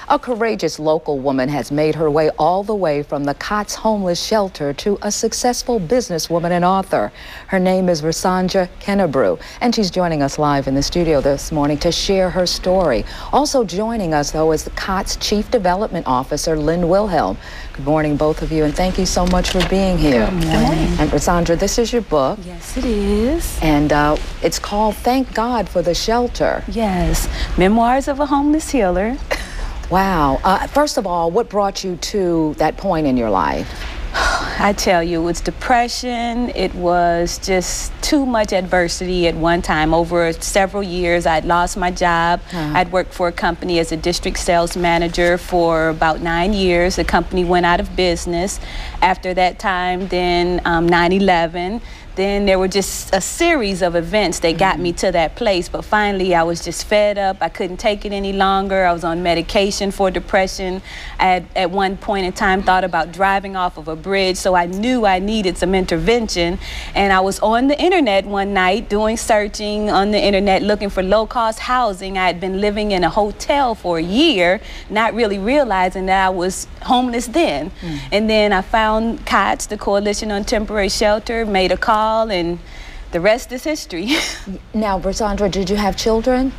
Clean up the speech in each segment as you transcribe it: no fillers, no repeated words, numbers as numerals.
A courageous local woman has made her way all the way from the COTS homeless shelter to a successful businesswoman and author. Her name is Versandra Kennebrew, and she's joining us live in the studio this morning to share her story. Also joining us, though, is the COTS Chief Development Officer, Lynn Wilhelm. Good morning, both of you, and thank you so much for being here. Good morning. And Versandra, this is your book. Yes, it is. And it's called Thank God for the Shelter. Yes, Memoirs of a Homeless Healer. Wow. First of all, what brought you to that point in your life? I tell you, it was depression. It was just too much adversity at one time. Over several years, I'd lost my job. I'd worked for a company as a district sales manager for about 9 years. The company went out of business. After that time, then 9/11. Then there were just a series of events that got me to that place. But finally, I was just fed up. I couldn't take it any longer. I was on medication for depression. I had, at one point in time, thought about driving off of a bridge, so I knew I needed some intervention. And I was on the internet one night doing searching on the internet, looking for low-cost housing. I had been living in a hotel for a year, not really realizing that I was homeless then. And then I found COTS, the Coalition on Temporary Shelter, made a call, and the rest is history. Now, Versandra, did you have children?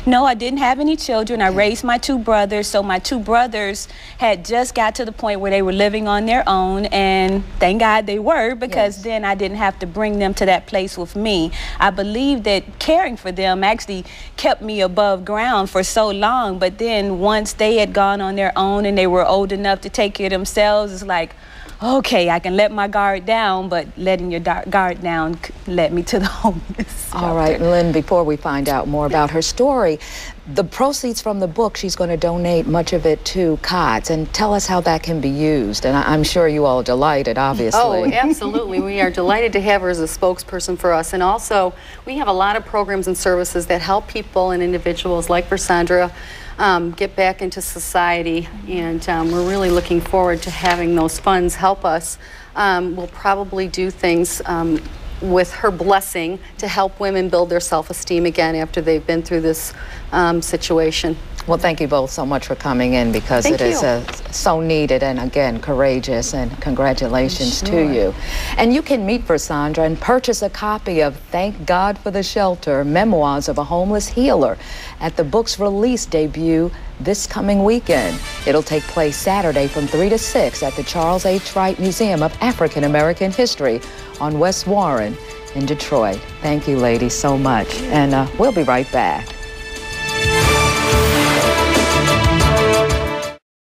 No, I didn't have any children. I raised my two brothers, so my two brothers had just got to the point where they were living on their own, and thank God they were, because then I didn't have to bring them to that place with me. I believe that caring for them actually kept me above ground for so long, but then once they had gone on their own and they were old enough to take care of themselves, it's like, okay, I can let my guard down, but letting your guard down led me to the homeless. All right, Lynn, before we find out more about her story, the proceeds from the book, she's going to donate much of it to COTS, and tell us how that can be used. And I'm sure you all are delighted, obviously. Oh, absolutely. We are delighted to have her as a spokesperson for us. And also, we have a lot of programs and services that help people and individuals like Versandra get back into society, and we're really looking forward to having those funds help us. We'll probably do things with her blessing to help women build their self-esteem again after they've been through this situation. Well, thank you both so much for coming in, because it is so needed, and again, courageous, and congratulations to you. And you can meet Versandra and purchase a copy of Thank God for the Shelter, Memoirs of a Homeless Healer at the book's release debut this coming weekend. It'll take place Saturday from 3 to 6 at the Charles H. Wright Museum of African American History on West Warren in Detroit. Thank you, ladies, so much. And we'll be right back.